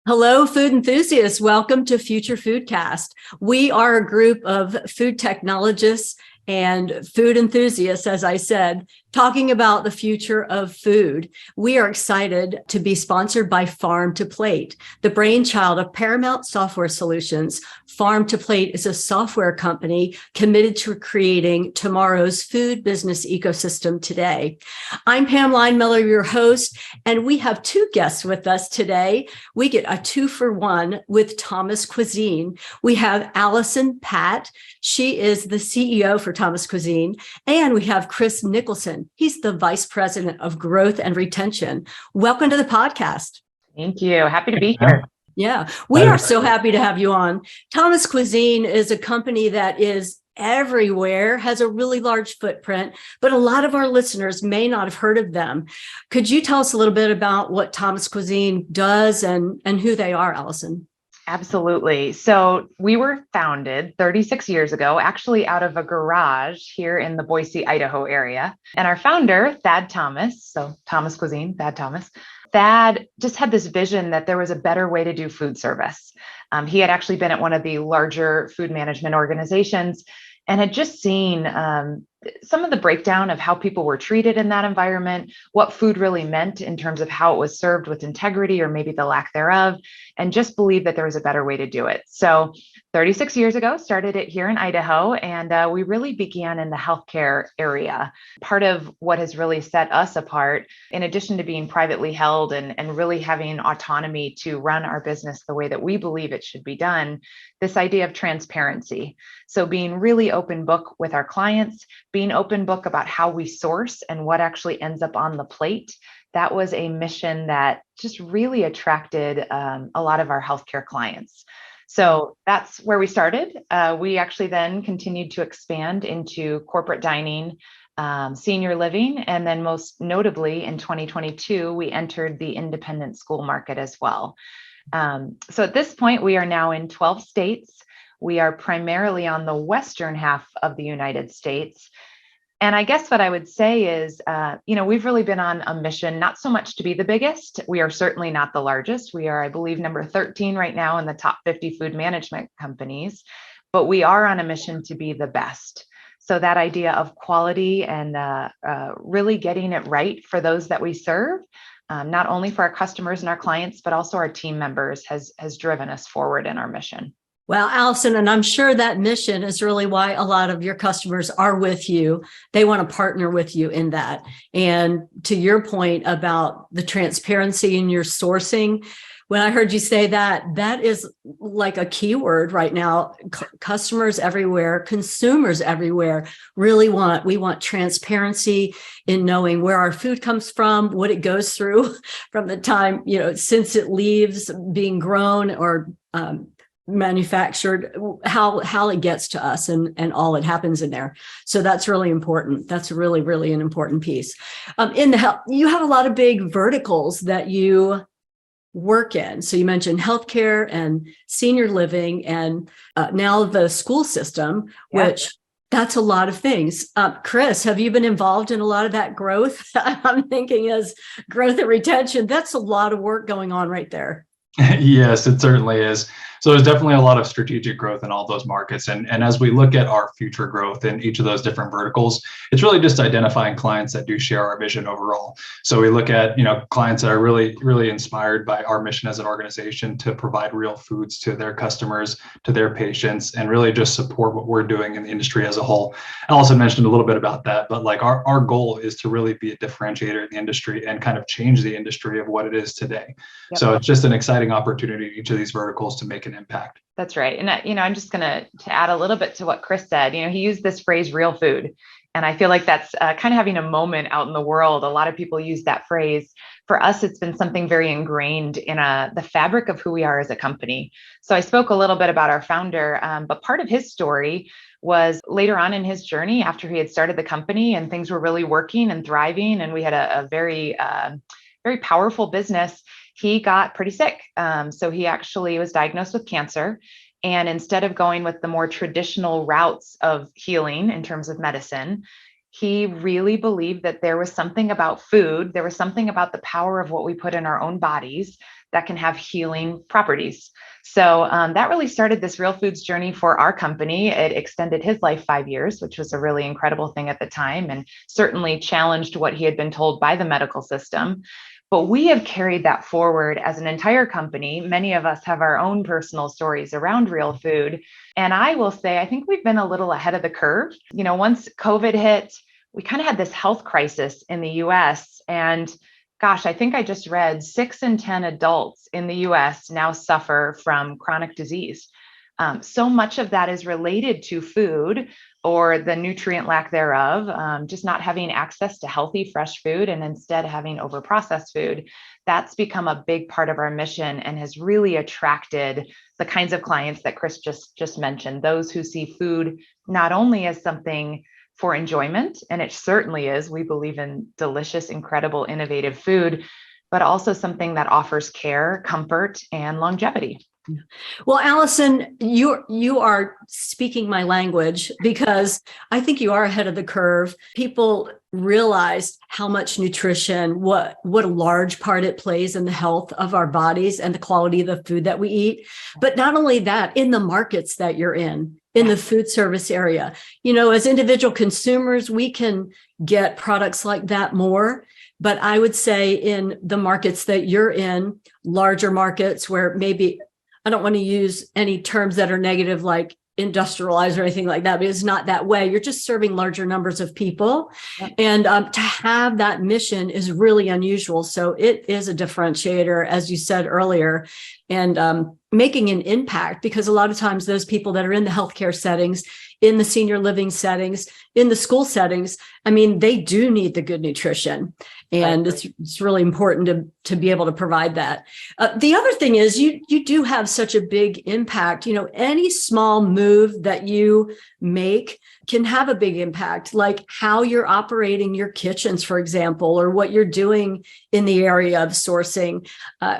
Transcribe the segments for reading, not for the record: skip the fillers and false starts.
Hello, food enthusiasts. Welcome to Future Foodcast. We are a group of food technologists and food enthusiasts, as I said, talking about the future of food. We are excited to be sponsored by Farm to Plate, the brainchild of Paramount Software Solutions. Farm to Plate is a software company committed to creating tomorrow's food business ecosystem today. I'm Pam Linemiller, your host, and we have two guests with us today. We get a 2-for-1 with Thomas Cuisine. We have Alison Patt. She is the CEO for Thomas Cuisine. And we have Chris Nicholson. He's the Vice President of Growth and Retention. Welcome to the podcast. Thank you. Happy to be here. Yeah, we are so happy to have you on. Thomas Cuisine is a company that is everywhere, has a really large footprint, but a lot of our listeners may not have heard of them. Could you tell us a little bit about what Thomas Cuisine does and who they are, Alison? Absolutely. So we were founded 36 years ago, actually out of a garage here in the Boise, Idaho area. And our founder, Thad Thomas, so Thomas Cuisine, Thad Thomas, Thad just had this vision that there was a better way to do food service. He had actually been at one of the larger food management organizations and had just seen some of the breakdown of how people were treated in that environment, what food really meant in terms of how it was served with integrity or maybe the lack thereof, and just believed that there was a better way to do it. So 36 years ago, started it here in Idaho, and we really began in the healthcare area. Part of what has really set us apart, in addition to being privately held and really having autonomy to run our business the way that we believe it should be done, this idea of transparency. So being really open book with our clients, being open book about how we source and what actually ends up on the plate. That was a mission that just really attracted a lot of our healthcare clients. So that's where we started. We actually then continued to expand into corporate dining, senior living, and then most notably in 2022, we entered the independent school market as well. So at this point, we are now in 12 states. We are primarily on the western half of the United States. And I guess what I would say is, we've really been on a mission, not so much to be the biggest. We are certainly not the largest. We are, I believe, number 13 right now in the top 50 food management companies, but we are on a mission to be the best. So that idea of quality and really getting it right for those that we serve, not only for our customers and our clients, but also our team members has driven us forward in our mission. Well, Alison, and I'm sure that mission is really why a lot of your customers are with you. They want to partner with you in that. And to your point about the transparency in your sourcing, when I heard you say that, that is like a keyword right now. Customers everywhere, consumers everywhere we want transparency in knowing where our food comes from, what it goes through from the time, since it leaves being grown or manufactured, how it gets to us and all that happens in there. So that's really important. That's really, really an important piece. In the health, you have a lot of big verticals that you work in. So you mentioned healthcare and senior living and now the school system, which that's a lot of things. Chris, have you been involved in a lot of that growth? I'm thinking as growth and retention, that's a lot of work going on right there. Yes, it certainly is. So there's definitely a lot of strategic growth in all those markets. And as we look at our future growth in each of those different verticals, it's really just identifying clients that do share our vision overall. So we look at, clients that are really, really inspired by our mission as an organization to provide real foods to their customers, to their patients, and really just support what we're doing in the industry as a whole. Alison mentioned a little bit about that, but like our goal is to really be a differentiator in the industry and kind of change the industry of what it is today. Yep. So it's just an exciting opportunity in each of these verticals to make an impact. That's right. And, I'm just going to add a little bit to what Chris said. He used this phrase, real food. And I feel like that's kind of having a moment out in the world. A lot of people use that phrase. For us, it's been something very ingrained in the fabric of who we are as a company. So I spoke a little bit about our founder, but part of his story was later on in his journey after he had started the company and things were really working and thriving. And we had a very, very powerful business. He got pretty sick. So he actually was diagnosed with cancer. And instead of going with the more traditional routes of healing in terms of medicine, He really believed that there was something about food, there was something about the power of what we put in our own bodies that can have healing properties. So that really started this real foods journey for our company. It extended his life 5 years, which was a really incredible thing at the time, and certainly challenged what he had been told by the medical system. But we have carried that forward as an entire company. Many of us have our own personal stories around real food. And I will say, I think we've been a little ahead of the curve. Once COVID hit, we kind of had this health crisis in the US. And gosh, I think I just read 6 in 10 adults in the US now suffer from chronic disease. So much of that is related to food or the nutrient lack thereof, just not having access to healthy, fresh food and instead having overprocessed food. That's become a big part of our mission and has really attracted the kinds of clients that Chris just mentioned, those who see food not only as something for enjoyment, and it certainly is, we believe in delicious, incredible, innovative food, but also something that offers care, comfort, and longevity. Well, Alison, you are speaking my language, because I think you are ahead of the curve. People realize how much nutrition, what a large part it plays in the health of our bodies and the quality of the food that we eat. But not only that, in the markets that you're in the food service area, as individual consumers, we can get products like that more. But I would say in the markets that you're in, larger markets where maybe, I don't want to use any terms that are negative, like industrialized or anything like that, but it's not that way. You're just serving larger numbers of people. Yep. And to have that mission is really unusual. So it is a differentiator, as you said earlier, and making an impact, because a lot of times those people that are in the healthcare settings, in the senior living settings, in the school settings, they do need the good nutrition. And it's really important to be able to provide that. The other thing is you do have such a big impact. Any small move that you make can have a big impact, like how you're operating your kitchens, for example, or what you're doing in the area of sourcing.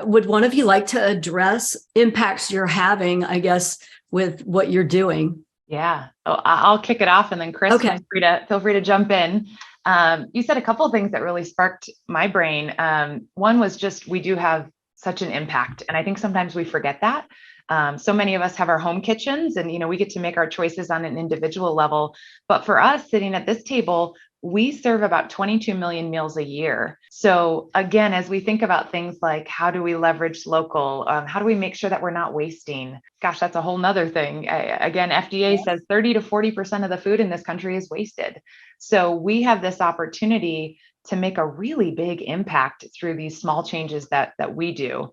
Would one of you like to address impacts you're having, I guess, with what you're doing? Yeah, I'll kick it off, and then Chris, okay. feel free to jump in. You said a couple of things that really sparked my brain. One was just, we do have such an impact, and I think sometimes we forget that. So many of us have our home kitchens, and we get to make our choices on an individual level. But for us, sitting at this table, we serve about 22 million meals a year. So again, as we think about things like how do we leverage local, how do we make sure that we're not wasting? Gosh, that's a whole nother thing. Again, FDA says 30 to 40% of the food in this country is wasted. So we have this opportunity to make a really big impact through these small changes that we do.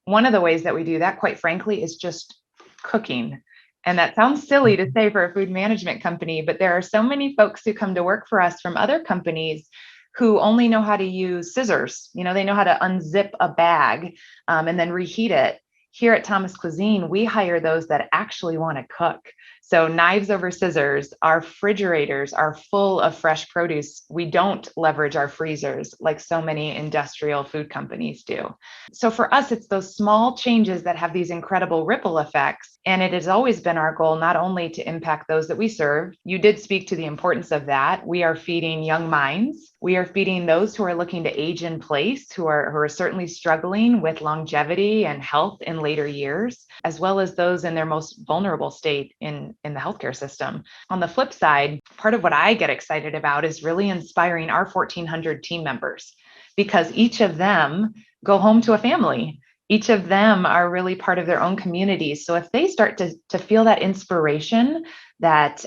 One of the ways that we do that, quite frankly, is just cooking. And that sounds silly to say for a food management company, but there are so many folks who come to work for us from other companies who only know how to use scissors. They know how to unzip a bag and then reheat it. Here at Thomas Cuisine, we hire those that actually want to cook. So knives over scissors. Our refrigerators are full of fresh produce. We don't leverage our freezers like so many industrial food companies do. So for us, it's those small changes that have these incredible ripple effects. And it has always been our goal not only to impact those that we serve. You did speak to the importance of that. We are feeding young minds. We are feeding those who are looking to age in place, who are certainly struggling with longevity and health in later years, as well as those in their most vulnerable state in the healthcare system. On the flip side, part of what I get excited about is really inspiring our 1,400 team members, because each of them go home to a family. Each of them are really part of their own communities. So if they start to feel that inspiration that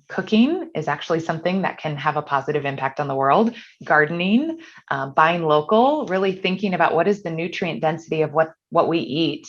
cooking is actually something that can have a positive impact on the world, gardening, buying local, really thinking about what is the nutrient density of what we eat,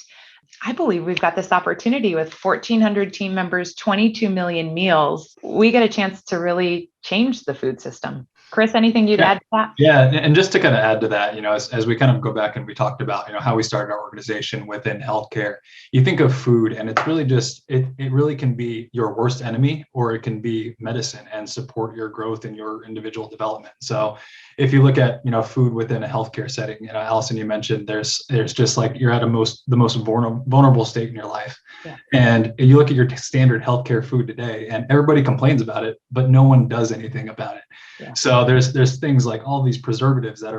I believe we've got this opportunity with 1,400 team members, 22 million meals. We get a chance to really change the food system. Chris, anything you'd add to that? Yeah, and just to kind of add to that, as we kind of go back and we talked about, how we started our organization within healthcare, you think of food and it's really just, it really can be your worst enemy, or it can be medicine and support your growth and your individual development. So if you look at, food within a healthcare setting, Alison, you mentioned there's just like you're at the most vulnerable state in your life. Yeah. And you look at your standard healthcare food today and everybody complains about it, but no one does anything about it. Yeah. So there's things like all these preservatives that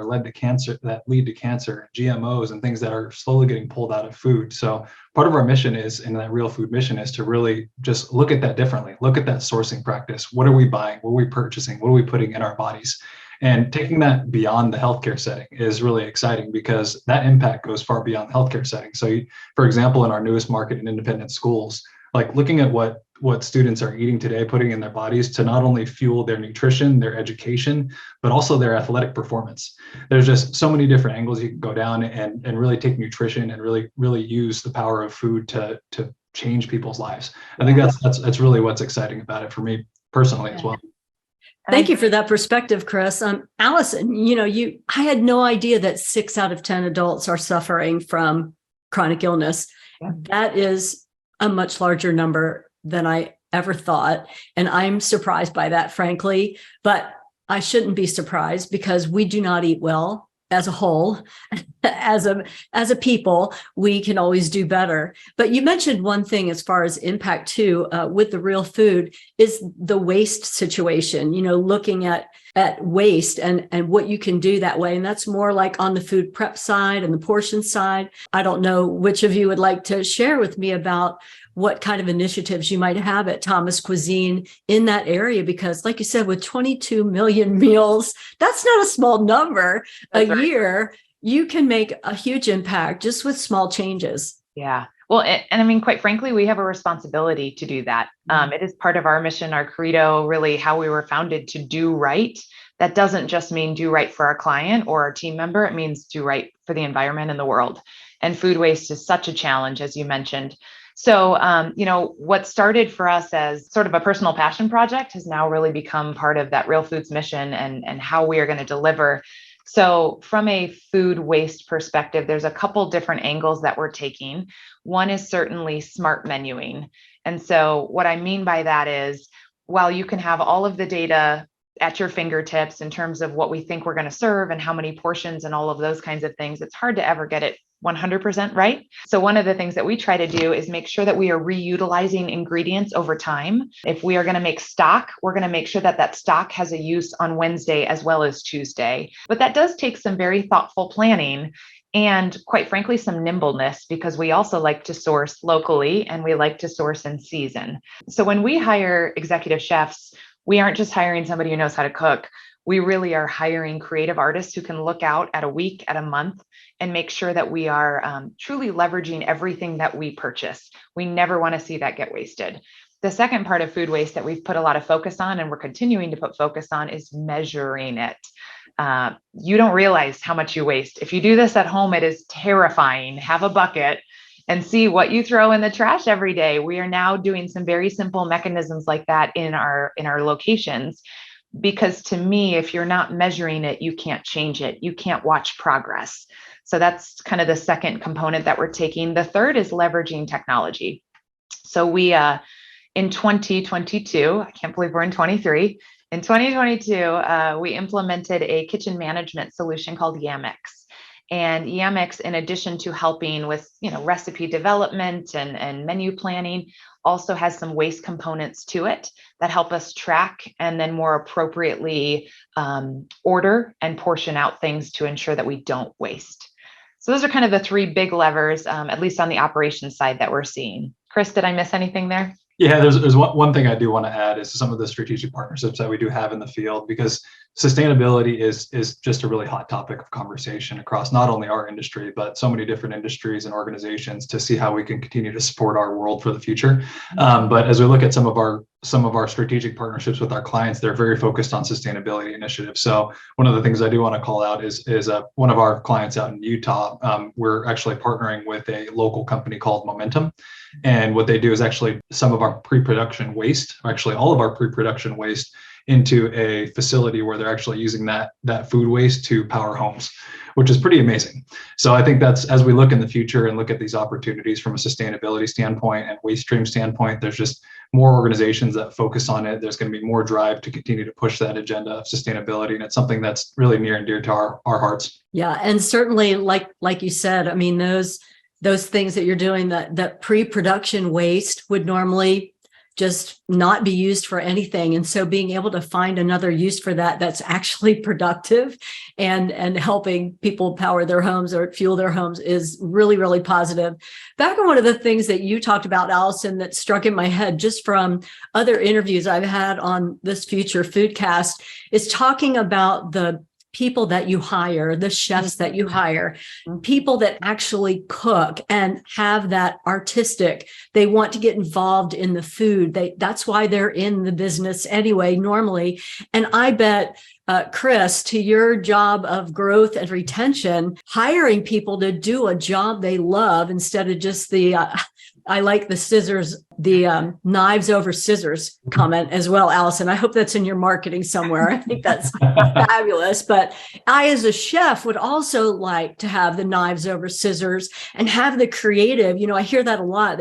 lead to cancer, GMOs and things that are slowly getting pulled out of food. So part of our mission is, and that real food mission is, to really just look at that differently. Look at that sourcing practice. What are we buying? What are we purchasing? What are we putting in our bodies? And taking that beyond the healthcare setting is really exciting, because that impact goes far beyond the healthcare setting. So for example, in our newest market in independent schools, like looking at what students are eating today, putting in their bodies to not only fuel their nutrition, their education, but also their athletic performance. There's just so many different angles you can go down and really take nutrition and really use the power of food to change people's lives. I think that's really what's exciting about it for me personally as well. Thank you for that perspective, Chris. Alison, I had no idea that 6 out of 10 adults are suffering from chronic illness. Yeah. That is a much larger number than I ever thought. And I'm surprised by that, frankly, but I shouldn't be surprised, because we do not eat well as a whole. As a people, we can always do better. But you mentioned one thing as far as impact too, with the real food, is the waste situation, looking at waste and what you can do that way. And that's more like on the food prep side and the portion side. I don't know which of you would like to share with me about what kind of initiatives you might have at Thomas Cuisine in that area, because like you said, with 22 million meals, that's not a small number a year. You can make a huge impact just with small changes. Yeah. Well, and I mean, quite frankly, we have a responsibility to do that. It is part of our mission, our credo, really how we were founded, to do right. That doesn't just mean do right for our client or our team member. It means do right for the environment and the world. And food waste is such a challenge, as you mentioned. So, what started for us as sort of a personal passion project has now really become part of that Real Foods mission and how we are going to deliver. So from a food waste perspective, there's a couple different angles that we're taking. One is certainly smart menuing. And so what I mean by that is, while you can have all of the data at your fingertips in terms of what we think we're going to serve and how many portions and all of those kinds of things, it's hard to ever get it 100% right. So one of the things that we try to do is make sure that we are reutilizing ingredients over time. If we are going to make stock, we're going to make sure that that stock has a use on Wednesday as well as Tuesday. But that does take some very thoughtful planning and, quite frankly, some nimbleness, because we also like to source locally and we like to source in season. So when we hire executive chefs, we aren't just hiring somebody who knows how to cook. We really are hiring creative artists who can look out at a week, at a month, and make sure that we are truly leveraging everything that we purchase. We never want to see that get wasted. The second part of food waste that we've put a lot of focus on, and we're continuing to put focus on, is measuring it. You don't realize how much you waste. If you do this at home, it is terrifying. Have a bucket and see what you throw in the trash every day. We are now doing some very simple mechanisms like that in our locations. Because to me, if you're not measuring it, you can't change it. You can't watch progress. So that's kind of the second component that we're taking. The third is leveraging technology. So we, in 2022, I can't believe we're in 23. In 2022, we implemented a kitchen management solution called Yamex. And Yamex, in addition to helping with, recipe development and menu planning, also has some waste components to it that help us track and then more appropriately order and portion out things to ensure that we don't waste. So those are kind of the three big levers, at least on the operations side, that we're seeing. Chris, did I miss anything there? Yeah, there's one thing I do want to add is some of the strategic partnerships that we do have in the field, because sustainability is just a really hot topic of conversation across not only our industry, but so many different industries and organizations, to see how we can continue to support our world for the future. But as we look at some of our strategic partnerships with our clients, they're very focused on sustainability initiatives. So one of the things I do want to call out is one of our clients out in Utah. We're actually partnering with a local company called Momentum. And what they do is actually some of our pre-production waste, actually all of our pre-production waste, into a facility where they're actually using that food waste to power homes, which is pretty amazing. So I think that's, as we look in the future and look at these opportunities from a sustainability standpoint and waste stream standpoint, there's just more organizations that focus on it. There's going to be more drive to continue to push that agenda of sustainability. And it's something that's really near and dear to our hearts. Yeah. And certainly, like you said, I mean, those things that you're doing, that pre-production waste would normally just not be used for anything. And so being able to find another use for that's actually productive and helping people power their homes or fuel their homes is really, really positive. Back on one of the things that you talked about, Alison, that struck in my head just from other interviews I've had on this Future Foodcast is talking about the people that you hire, the chefs that you hire, people that actually cook and have that artistic, they want to get involved in the food. That's why they're in the business anyway, normally. And I bet, Chris, to your job of growth and retention, hiring people to do a job they love instead of just I like the scissors, the knives over scissors comment as well, Alison. I hope that's in your marketing somewhere. I think that's fabulous. But I, as a chef, would also like to have the knives over scissors and have the creative. I hear that a lot.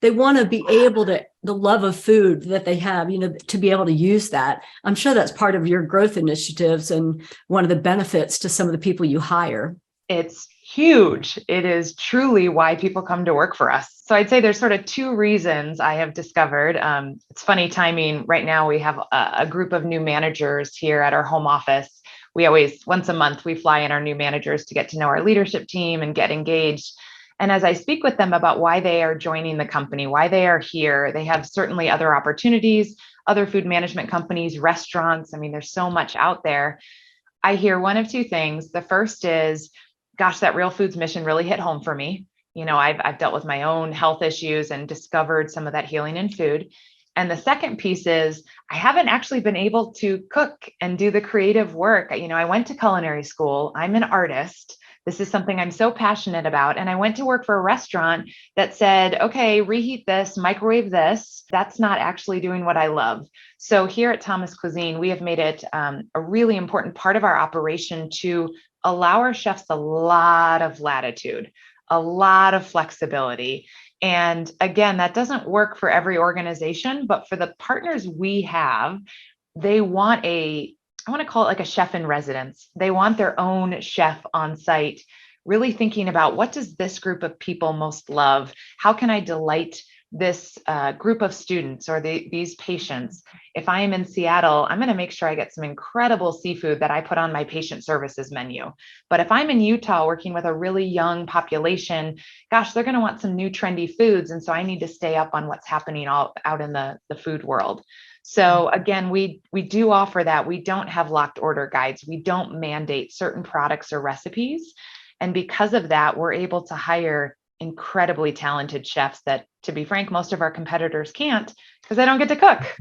They want to be able to, the love of food that they have, to be able to use that. I'm sure that's part of your growth initiatives and one of the benefits to some of the people you hire. It's huge. It is truly why people come to work for us. So I'd say there's sort of two reasons I have discovered. It's funny timing. Right now, we have a group of new managers here at our home office. We always, once a month, we fly in our new managers to get to know our leadership team and get engaged. And as I speak with them about why they are joining the company, why they are here, they have certainly other opportunities, other food management companies, restaurants. I mean, there's so much out there. I hear one of two things. The first is, gosh, that Real Foods mission really hit home for me. I've dealt with my own health issues and discovered some of that healing in food. And the second piece is I haven't actually been able to cook and do the creative work. I went to culinary school. I'm an artist. This is something I'm so passionate about. And I went to work for a restaurant that said, okay, reheat this, microwave this. That's not actually doing what I love. So here at Thomas Cuisine, we have made it a really important part of our operation to allow our chefs a lot of latitude, a lot of flexibility. And again, that doesn't work for every organization, but for the partners we have, they want I want to call it like a chef in residence. They want their own chef on site, really thinking about what does this group of people most love? How can I delight this group of students or these patients? If I am in Seattle, I'm going to make sure I get some incredible seafood that I put on my patient services menu. But if I'm in Utah working with a really young population, gosh, they're going to want some new trendy foods. And so I need to stay up on what's happening all out in the food world. So again, we do offer that. We don't have locked order guides. We don't mandate certain products or recipes. And because of that, we're able to hire incredibly talented chefs that, to be frank, most of our competitors can't because they don't get to cook.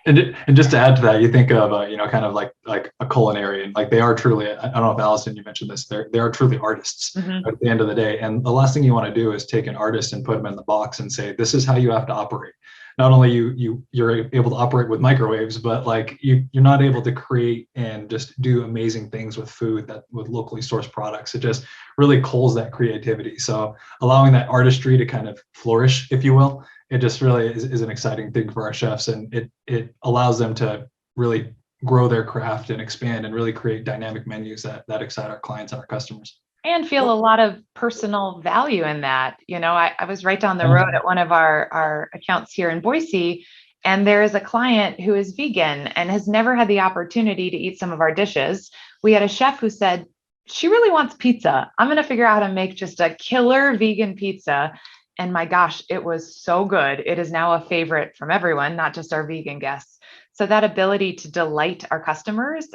And just to add to that, you think of kind of like a culinarian, like they are truly, I don't know if Alison, you mentioned this, they are truly artists at the end of the day. And the last thing you want to do is take an artist and put them in the box and say, this is how you have to operate. Not only you're able to operate with microwaves, but you're not able to create and just do amazing things with food with locally sourced products. It just really culls that creativity. So allowing that artistry to kind of flourish, if you will, it just really is an exciting thing for our chefs, and it allows them to really grow their craft and expand and really create dynamic menus that excite our clients and our customers. And feel a lot of personal value in that. I was right down the road at one of our accounts here in Boise, and there is a client who is vegan and has never had the opportunity to eat some of our dishes. We had a chef who said, she really wants pizza. I'm going to figure out how to make just a killer vegan pizza. And my gosh, it was so good. It is now a favorite from everyone, not just our vegan guests. So that ability to delight our customers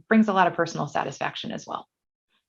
brings a lot of personal satisfaction as well.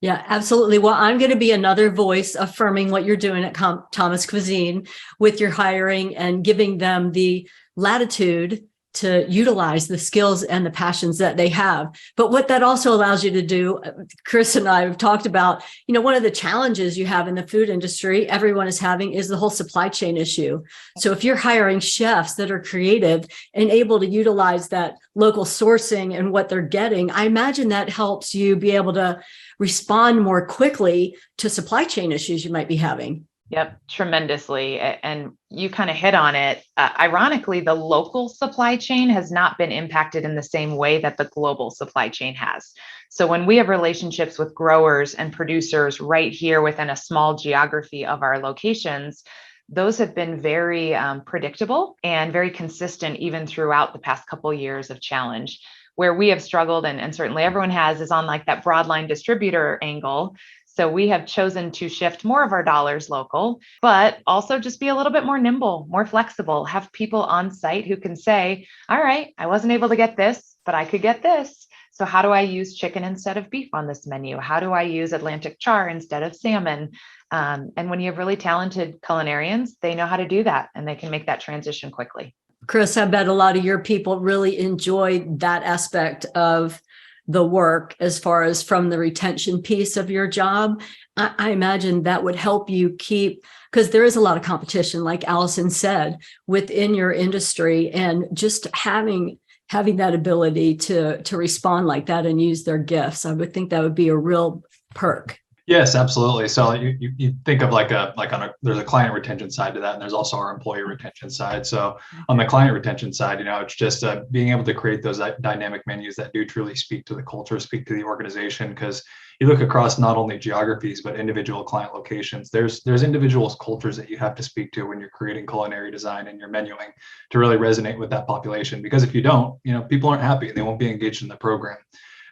Yeah, absolutely. Well, I'm going to be another voice affirming what you're doing at Thomas Cuisine with your hiring and giving them the latitude to utilize the skills and the passions that they have. But what that also allows you to do, Chris and I have talked about, one of the challenges you have in the food industry, everyone is having, is the whole supply chain issue. So if you're hiring chefs that are creative and able to utilize that local sourcing and what they're getting, I imagine that helps you be able to respond more quickly to supply chain issues you might be having. Yep, tremendously. And you kind of hit on it. Ironically, the local supply chain has not been impacted in the same way that the global supply chain has. So when we have relationships with growers and producers right here within a small geography of our locations, those have been very predictable and very consistent even throughout the past couple of years of challenge. Where we have struggled, and certainly everyone has, is on like that broadline distributor angle. So we have chosen to shift more of our dollars local, but also just be a little bit more nimble, more flexible, have people on site who can say, all right, I wasn't able to get this, but I could get this. So how do I use chicken instead of beef on this menu? How do I use Atlantic char instead of salmon? And when you have really talented culinarians, they know how to do that and they can make that transition quickly. Chris, I bet a lot of your people really enjoy that aspect of the work as far as from the retention piece of your job. I imagine that would help you keep, because there is a lot of competition, like Alison said, within your industry, and just having that ability to respond like that and use their gifts. I would think that would be a real perk. Yes, absolutely. So you think of there's a client retention side to that, and there's also our employee retention side. So on the client retention side, it's just being able to create those dynamic menus that do truly speak to the culture, speak to the organization. Because you look across not only geographies but individual client locations, there's individual cultures that you have to speak to when you're creating culinary design and your menuing to really resonate with that population. Because if you don't, people aren't happy and they won't be engaged in the program.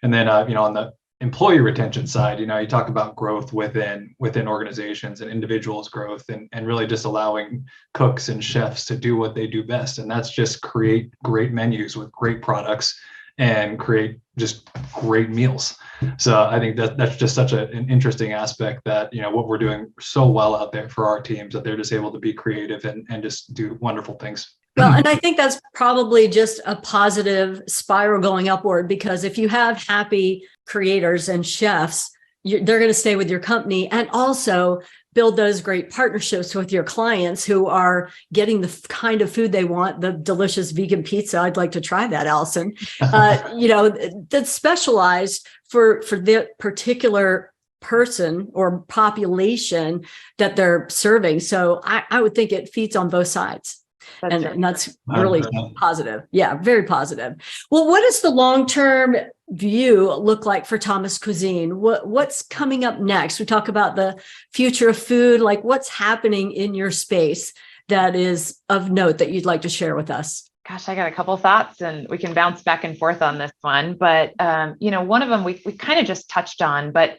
And then on the employee retention side, you talk about growth within organizations and individuals' growth, and really just allowing cooks and chefs to do what they do best. And that's just create great menus with great products and create just great meals. So I think that's just such an interesting aspect that, what we're doing so well out there for our teams, that they're just able to be creative and just do wonderful things. Well, and I think that's probably just a positive spiral going upward, because if you have happy creators and chefs, they're going to stay with your company, and also build those great partnerships with your clients who are getting the kind of food they want, the delicious vegan pizza. I'd like to try that, Alison, that's specialized for the particular person or population that they're serving. So I would think it feeds on both sides. And that's really positive. Yeah, very positive. Well, what does the long-term view look like for Thomas Cuisine? What's coming up next? We talk about the future of food, like what's happening in your space that is of note that you'd like to share with us? Gosh, I got a couple of thoughts and we can bounce back and forth on this one. But, one of them we kind of just touched on, but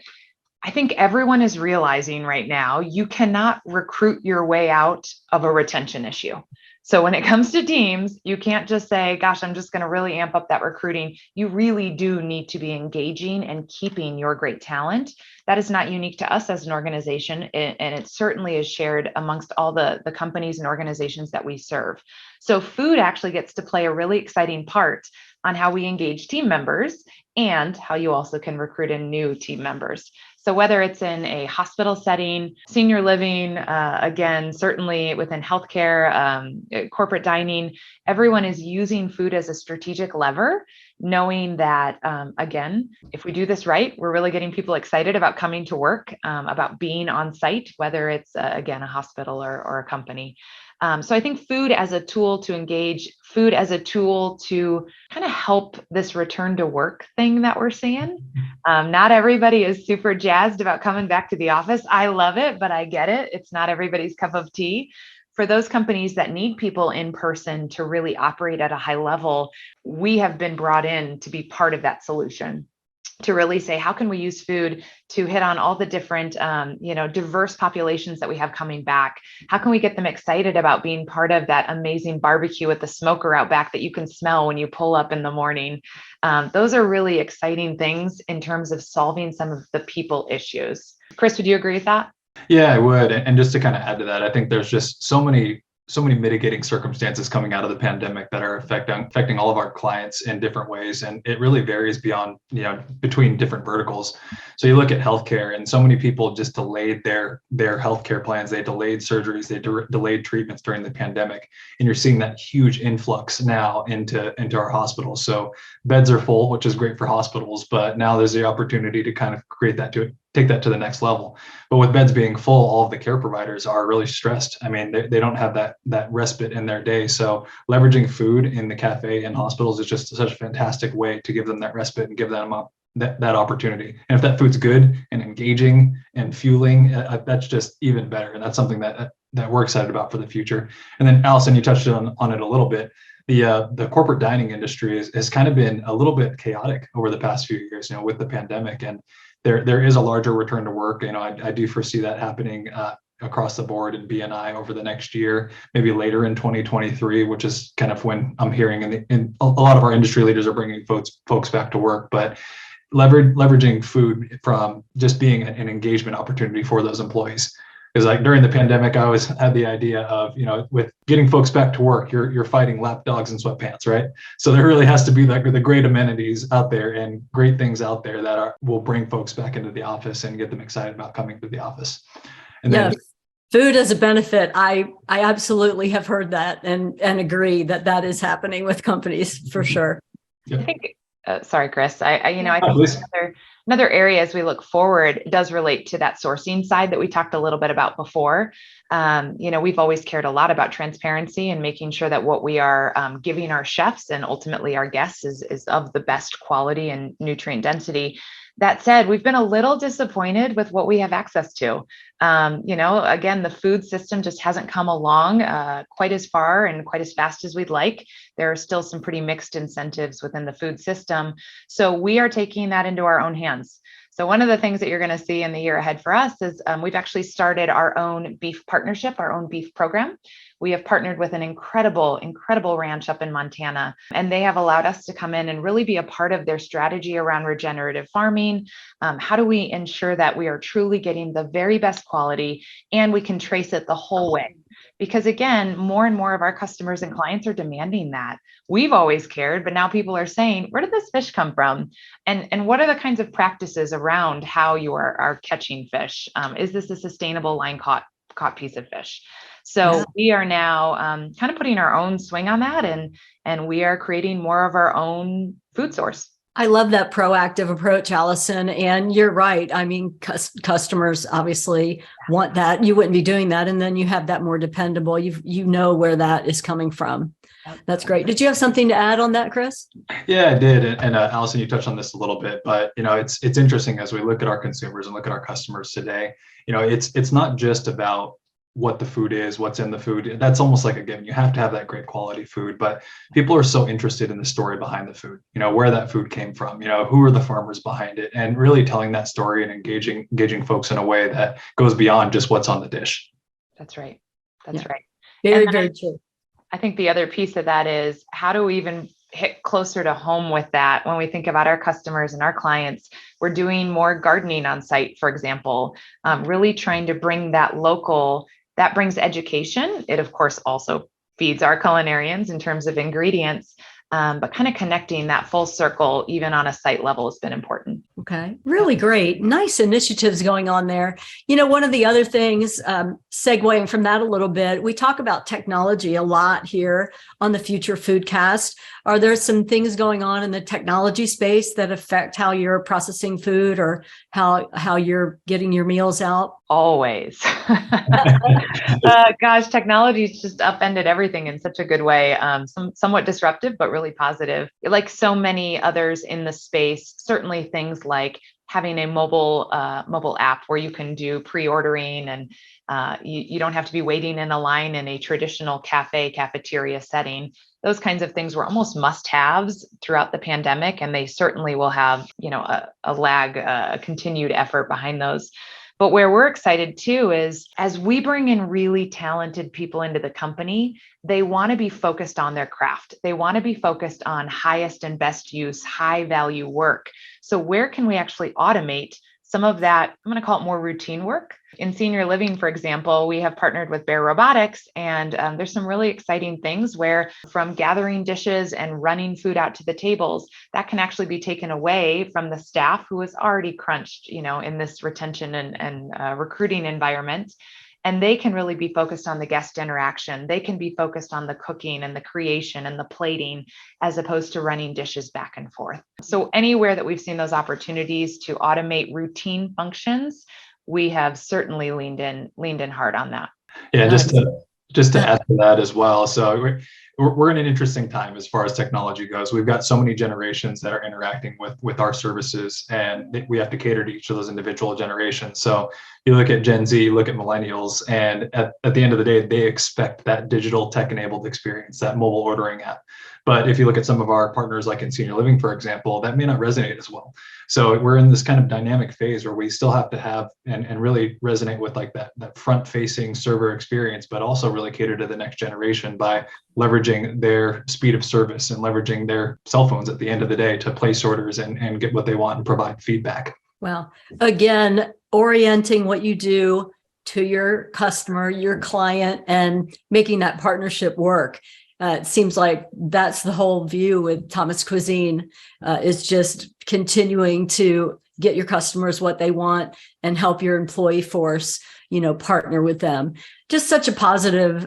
I think everyone is realizing right now, you cannot recruit your way out of a retention issue. So when it comes to teams, you can't just say, gosh, I'm just going to really amp up that recruiting. You really do need to be engaging and keeping your great talent. That is not unique to us as an organization, and it certainly is shared amongst all the companies and organizations that we serve. So food actually gets to play a really exciting part on how we engage team members and how you also can recruit in new team members. So whether it's in a hospital setting, senior living, again, certainly within healthcare, corporate dining, everyone is using food as a strategic lever, knowing that, again, if we do this right, we're really getting people excited about coming to work, about being on site, whether it's, again, a hospital or a company. So I think food as a tool to engage, food as a tool to kind of help this return to work thing that we're seeing. Not everybody is super jazzed about coming back to the office. I love it, but I get it. It's not everybody's cup of tea. For those companies that need people in person to really operate at a high level, we have been brought in to be part of that solution, to really say, how can we use food to hit on all the different, diverse populations that we have coming back? How can we get them excited about being part of that amazing barbecue at the smoker out back that you can smell when you pull up in the morning? Those are really exciting things in terms of solving some of the people issues. Chris, would you agree with that? Yeah, I would. And just to kind of add to that, I think there's just so many so many mitigating circumstances coming out of the pandemic that are affecting all of our clients in different ways. And it really varies beyond, between different verticals. So you look at healthcare, and so many people just delayed their healthcare plans. They delayed surgeries, they delayed treatments during the pandemic. And you're seeing that huge influx now into our hospitals. So beds are full, which is great for hospitals, but now there's the opportunity to kind of take that to the next level. But with beds being full, all of the care providers are really stressed. I mean, they don't have that respite in their day. So leveraging food in the cafe and hospitals is just such a fantastic way to give them that respite and give them that opportunity. And if that food's good and engaging and fueling, that's just even better. And that's something that we're excited about for the future. And then Alison, you touched on it a little bit. The corporate dining industry has kind of been a little bit chaotic over the past few years, with the pandemic, and there is a larger return to work. I do foresee that happening across the board in B&I over the next year, maybe later in 2023, which is kind of when I'm hearing in a lot of our industry leaders are bringing folks back to work. But leveraging food from just being an engagement opportunity for those employees. Because like during the pandemic, I always had the idea of, with getting folks back to work, you're fighting lap dogs in sweatpants, right? So there really has to be the great amenities out there and great things out there that will bring folks back into the office and get them excited about coming to the office. And then food as a benefit. I absolutely have heard that and agree that is happening with companies for sure. Yep. I think, sorry, Chris, I think another area as we look forward does relate to that sourcing side that we talked a little bit about before. We've always cared a lot about transparency and making sure that what we are giving our chefs and ultimately our guests is of the best quality and nutrient density. That said, we've been a little disappointed with what we have access to. Again, the food system just hasn't come along quite as far and quite as fast as we'd like. There are still some pretty mixed incentives within the food system. So we are taking that into our own hands. So one of the things that you're going to see in the year ahead for us is we've actually started our own beef partnership, our own beef program. We have partnered with an incredible ranch up in Montana, and they have allowed us to come in and really be a part of their strategy around regenerative farming. How do we ensure that we are truly getting the very best quality and we can trace it the whole way? Because again, more and more of our customers and clients are demanding that. We've always cared, but now people are saying, where did this fish come from? And what are the kinds of practices around how you are catching fish? Is this a sustainable line caught piece of fish? So we are now kind of putting our own swing on that, and we are creating more of our own food source. I love that proactive approach, Alison. And you're right. I mean, customers obviously want that. You wouldn't be doing that. And then you have that more dependable, you know where that is coming from. That's great. Did you have something to add on that, Chris? Yeah, I did. And Alison, you touched on this a little bit, but it's interesting as we look at our consumers and look at our customers today. It's not just about what the food is, what's in the food. That's almost like a given. You have to have that great quality food, but people are so interested in the story behind the food, where that food came from, who are the farmers behind it, and really telling that story and engaging folks in a way that goes beyond just what's on the dish. That's right. That's right. Very true. I think the other piece of that is how do we even hit closer to home with that when we think about our customers and our clients? We're doing more gardening on site, for example, really trying to bring that local. That brings education. It, of course, also feeds our culinarians in terms of ingredients, but kind of connecting that full circle, even on a site level, has been important. Okay. Really great. Nice initiatives going on there. One of the other things, segueing from that a little bit, we talk about technology a lot here on the Future Foodcast. Are there some things going on in the technology space that affect how you're processing food or how you're getting your meals out? Always. Gosh, technology's just upended everything in such a good way. Somewhat disruptive, but really positive. Like so many others in the space, certainly things like having a mobile app where you can do pre-ordering and you don't have to be waiting in a line in a traditional cafeteria setting. Those kinds of things were almost must-haves throughout the pandemic, and they certainly will have, a continued effort behind those. But where we're excited too is as we bring in really talented people into the company, they want to be focused on their craft. They want to be focused on highest and best use, high value work. So where can we actually automate some of that, I'm going to call it more routine work. In senior living, for example, we have partnered with Bear Robotics, and there's some really exciting things where from gathering dishes and running food out to the tables, that can actually be taken away from the staff who is already crunched, in this retention and recruiting environment. And they can really be focused on the guest interaction. They can be focused on the cooking and the creation and the plating, as opposed to running dishes back and forth. So anywhere that we've seen those opportunities to automate routine functions, we have certainly leaned in hard on that. Yeah, just to add to that as well. So we're in an interesting time as far as technology goes. We've got so many generations that are interacting with our services, and we have to cater to each of those individual generations. So you look at Gen Z, you look at millennials, and at the end of the day, they expect that digital tech-enabled experience, that mobile ordering app. But if you look at some of our partners, like in senior living, for example, that may not resonate as well. So we're in this kind of dynamic phase where we still have to have and really resonate with like that front-facing server experience, but also really cater to the next generation by leveraging their speed of service and leveraging their cell phones at the end of the day to place orders and get what they want and provide feedback. Well, again, orienting what you do to your customer, your client, and making that partnership work. It seems like that's the whole view with Thomas Cuisine, is just continuing to get your customers what they want and help your employee force, partner with them. Just such a positive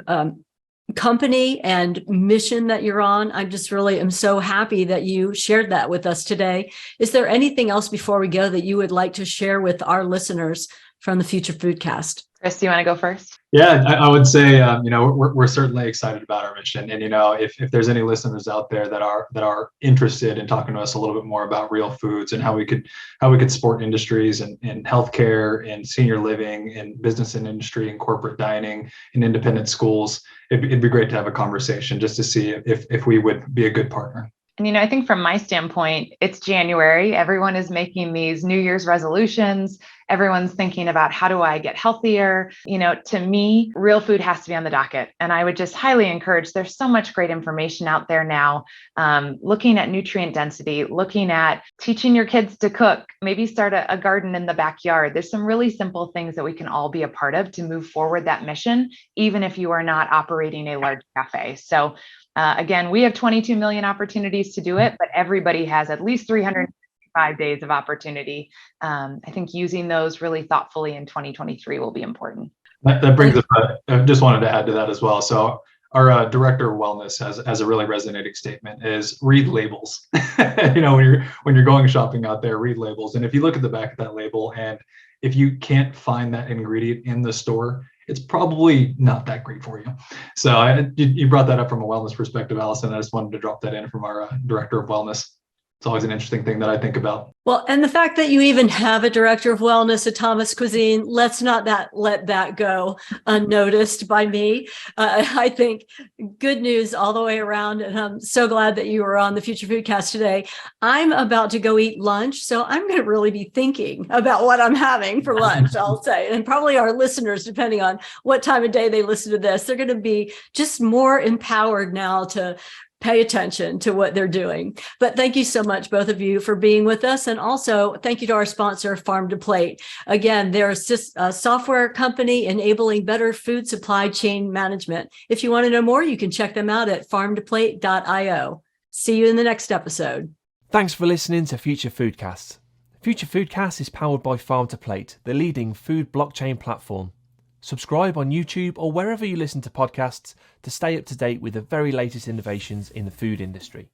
company and mission that you're on. I just really am so happy that you shared that with us today. Is there anything else before we go that you would like to share with our listeners from the Future Foodcast? Chris, do you want to go first? Yeah, I would say, we're certainly excited about our mission. And, if there's any listeners out there that are interested in talking to us a little bit more about real foods and how we could support industries in healthcare and senior living and business and industry and corporate dining and independent schools, it'd be great to have a conversation just to see if we would be a good partner. And, I think from my standpoint, it's January. Everyone is making these New Year's resolutions. Everyone's thinking about, how do I get healthier? To me, real food has to be on the docket. And I would just highly encourage, there's so much great information out there now, looking at nutrient density, looking at teaching your kids to cook, maybe start a garden in the backyard. There's some really simple things that we can all be a part of to move forward that mission, even if you are not operating a large cafe. So again, we have 22 million opportunities to do it, but everybody has at least 365 days of opportunity. I think using those really thoughtfully in 2023 will be important. That brings us, I just wanted to add to that as well. So our director of wellness has a really resonating statement: is read labels. When you're going shopping out there, read labels. And if you look at the back of that label, and if you can't find that ingredient in the store, it's probably not that great for you. So you brought that up from a wellness perspective, Alison. I just wanted to drop that in from our director of wellness. It's always an interesting thing that I think about. Well, and the fact that you even have a director of wellness at Thomas Cuisine, let's not let that go unnoticed by me. I think good news all the way around. And I'm so glad that you were on the Future Foodcast today. I'm about to go eat lunch, so I'm going to really be thinking about what I'm having for lunch, I'll say. And probably our listeners, depending on what time of day they listen to this, they're going to be just more empowered now to pay attention to what they're doing. But thank you so much, both of you, for being with us. And also thank you to our sponsor, Farm to Plate. Again, they're a software company enabling better food supply chain management. If you want to know more, you can check them out at farmtoplate.io. See you in the next episode. Thanks for listening to Future Foodcast. Future Foodcast is powered by Farm to Plate, the leading food blockchain platform. Subscribe on YouTube or wherever you listen to podcasts to stay up to date with the very latest innovations in the food industry.